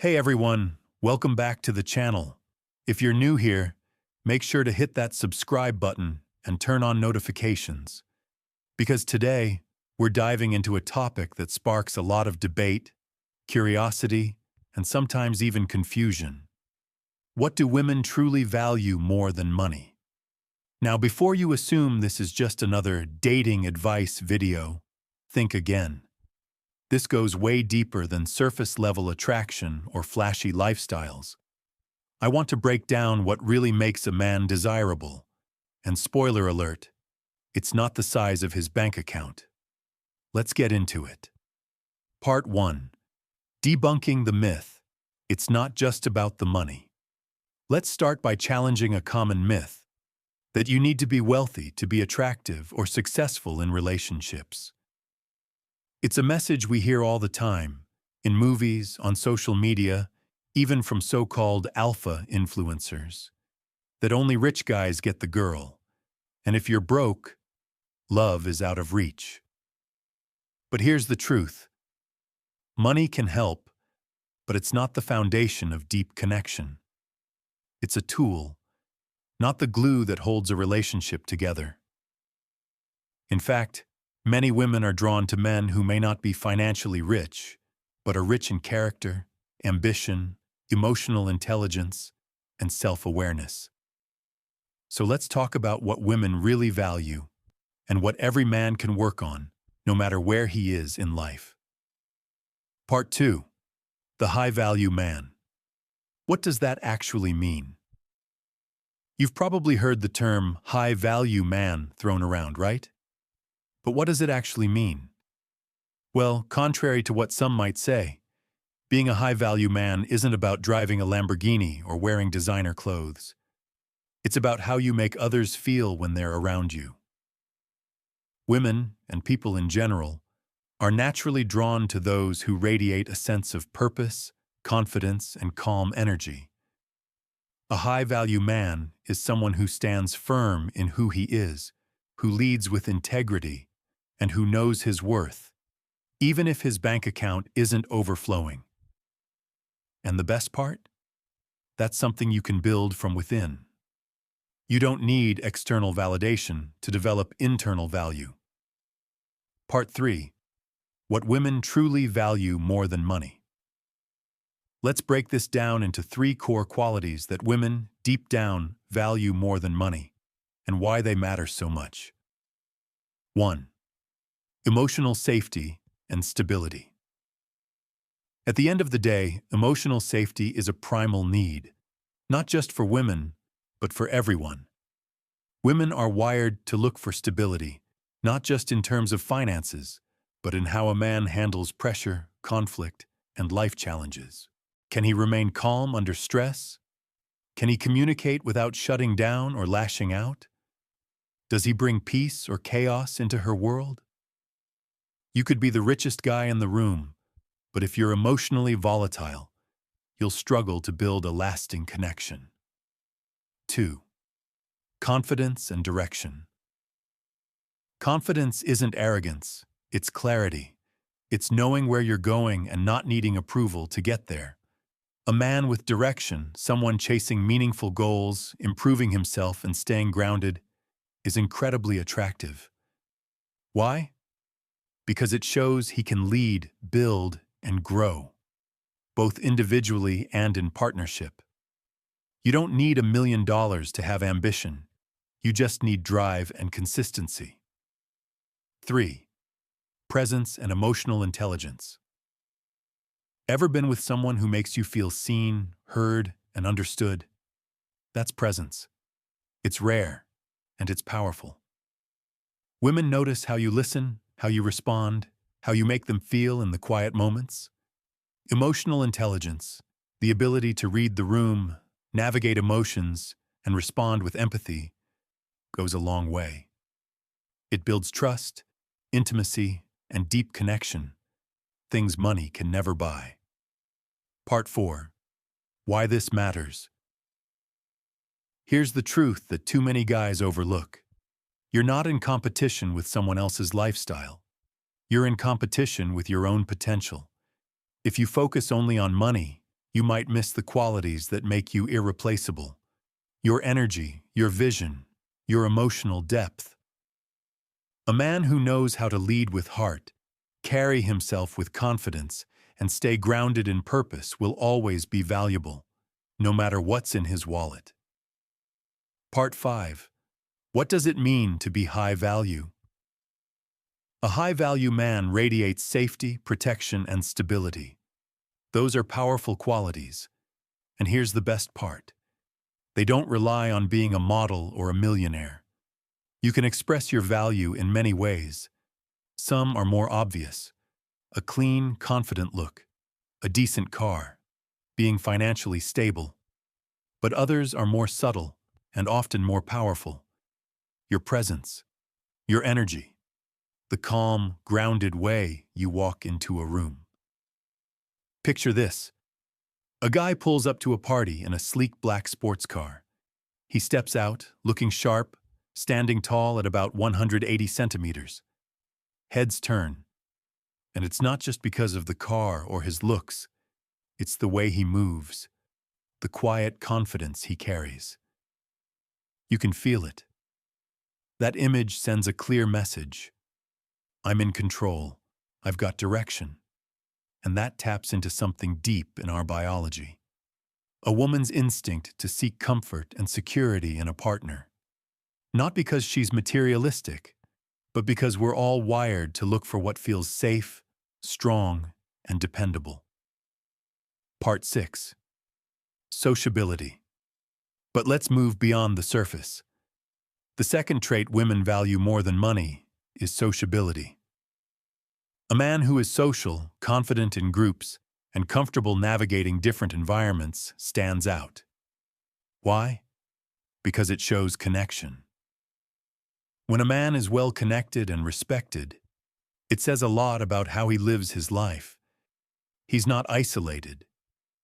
Hey everyone, welcome back to the channel. If you're new here, make sure to hit that subscribe button and turn on notifications. Because today, we're diving into a topic that sparks a lot of debate, curiosity, and sometimes even confusion. What do women truly value more than money? Now, before you assume this is just another dating advice video, think again. This goes way deeper than surface-level attraction or flashy lifestyles. I want to break down what really makes a man desirable. And spoiler alert, it's not the size of his bank account. Let's get into it. Part 1. Debunking the myth. It's not just about the money. Let's start by challenging a common myth, that you need to be wealthy to be attractive or successful in relationships. It's a message we hear all the time, in movies, on social media, even from so-called alpha influencers, that only rich guys get the girl, and if you're broke, love is out of reach. But here's the truth. Money can help, but it's not the foundation of deep connection. It's a tool, not the glue that holds a relationship together. In fact, many women are drawn to men who may not be financially rich, but are rich in character, ambition, emotional intelligence, and self-awareness. So let's talk about what women really value and what every man can work on, no matter where he is in life. Part 2. The high-value man. What does that actually mean? You've probably heard the term high-value man thrown around, right? But what does it actually mean? Well, contrary to what some might say, being a high-value man isn't about driving a Lamborghini or wearing designer clothes. It's about how you make others feel when they're around you. Women, and people in general, are naturally drawn to those who radiate a sense of purpose, confidence, and calm energy. A high-value man is someone who stands firm in who he is, who leads with integrity, and who knows his worth, even if his bank account isn't overflowing. And the best part? That's something you can build from within. You don't need external validation to develop internal value. Part 3. What women truly value more than money. Let's break this down into 3 core qualities that women, deep down, value more than money, and why they matter so much. 1. Emotional safety and stability. At the end of the day, emotional safety is a primal need, not just for women, but for everyone. Women are wired to look for stability, not just in terms of finances, but in how a man handles pressure, conflict, and life challenges. Can he remain calm under stress? Can he communicate without shutting down or lashing out? Does he bring peace or chaos into her world? You could be the richest guy in the room, but if you're emotionally volatile, you'll struggle to build a lasting connection. 2. Confidence and direction. Confidence isn't arrogance, it's clarity. It's knowing where you're going and not needing approval to get there. A man with direction, someone chasing meaningful goals, improving himself and staying grounded, is incredibly attractive. Why? Because it shows he can lead, build, and grow, both individually and in partnership. You don't need $1 million to have ambition. You just need drive and consistency. 3. Presence and emotional intelligence. Ever been with someone who makes you feel seen, heard, and understood? That's presence. It's rare, and it's powerful. Women notice how you listen, how you respond, how you make them feel in the quiet moments. Emotional intelligence, the ability to read the room, navigate emotions, and respond with empathy, goes a long way. It builds trust, intimacy, and deep connection, things money can never buy. Part 4. Why this matters. Here's the truth that too many guys overlook. You're not in competition with someone else's lifestyle. You're in competition with your own potential. If you focus only on money, you might miss the qualities that make you irreplaceable. Your energy, your vision, your emotional depth. A man who knows how to lead with heart, carry himself with confidence, and stay grounded in purpose will always be valuable, no matter what's in his wallet. Part 5. What does it mean to be high value? A high-value man radiates safety, protection, and stability. Those are powerful qualities. And here's the best part. They don't rely on being a model or a millionaire. You can express your value in many ways. Some are more obvious. A clean, confident look, a decent car, being financially stable. But others are more subtle and often more powerful. Your presence, your energy, the calm, grounded way you walk into a room. Picture this. A guy pulls up to a party in a sleek black sports car. He steps out, looking sharp, standing tall at about 180 centimeters. Heads turn. And it's not just because of the car or his looks. It's the way he moves, the quiet confidence he carries. You can feel it. That image sends a clear message. I'm in control. I've got direction. And that taps into something deep in our biology. A woman's instinct to seek comfort and security in a partner. Not because she's materialistic, but because we're all wired to look for what feels safe, strong, and dependable. Part 6. Sociability. But let's move beyond the surface. The second trait women value more than money is sociability. A man who is social, confident in groups, and comfortable navigating different environments stands out. Why? Because it shows connection. When a man is well connected and respected, it says a lot about how he lives his life. He's not isolated.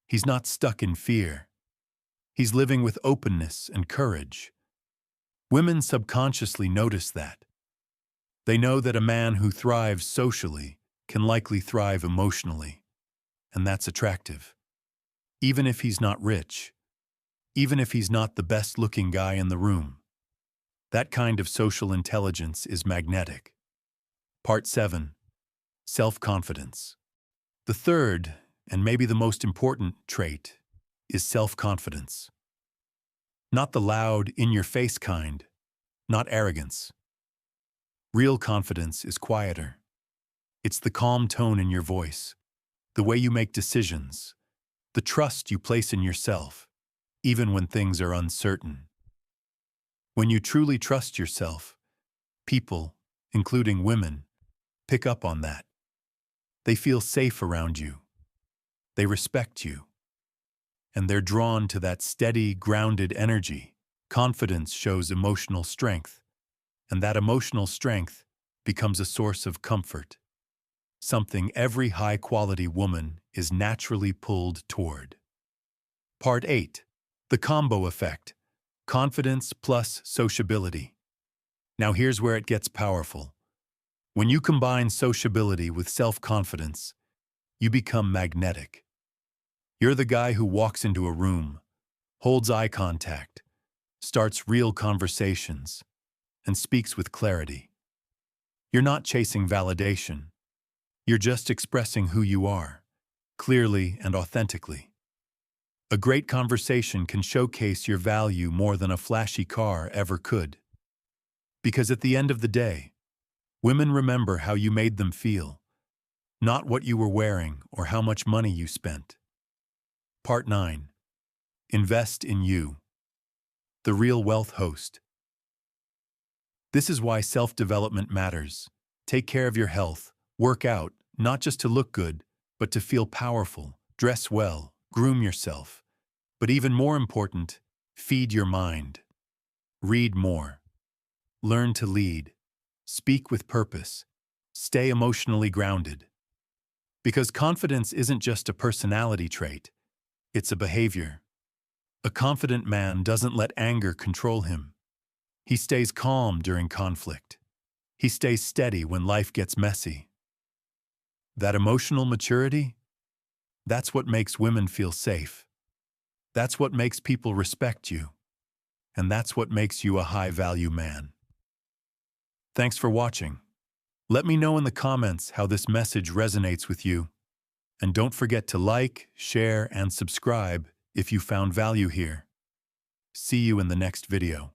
He's not stuck in fear. He's living with openness and courage. Women subconsciously notice that. They know that a man who thrives socially can likely thrive emotionally, and that's attractive. Even if he's not rich, even if he's not the best-looking guy in the room, that kind of social intelligence is magnetic. Part 7. Self-confidence. The third, and maybe the most important trait, is self-confidence. Not the loud, in-your-face kind, not arrogance. Real confidence is quieter. It's the calm tone in your voice, the way you make decisions, the trust you place in yourself, even when things are uncertain. When you truly trust yourself, people, including women, pick up on that. They feel safe around you. They respect you. And they're drawn to that steady, grounded energy. Confidence shows emotional strength, and that emotional strength becomes a source of comfort, something every high-quality woman is naturally pulled toward. Part 8. The combo effect. Confidence plus sociability. Now here's where it gets powerful. When you combine sociability with self-confidence, you become magnetic. You're the guy who walks into a room, holds eye contact, starts real conversations, and speaks with clarity. You're not chasing validation. You're just expressing who you are, clearly and authentically. A great conversation can showcase your value more than a flashy car ever could. Because at the end of the day, women remember how you made them feel, not what you were wearing or how much money you spent. Part 9. Invest in you. The real wealth host. This is why self-development matters. Take care of your health, work out, not just to look good, but to feel powerful, dress well, groom yourself. But even more important, feed your mind. Read more. Learn to lead. Speak with purpose. Stay emotionally grounded. Because confidence isn't just a personality trait, it's a behavior. A confident man doesn't let anger control him. He stays calm during conflict. He stays steady when life gets messy. That emotional maturity? That's what makes women feel safe. That's what makes people respect you. And that's what makes you a high-value man. Thanks for watching. Let me know in the comments how this message resonates with you. And don't forget to like, share, and subscribe if you found value here. See you in the next video.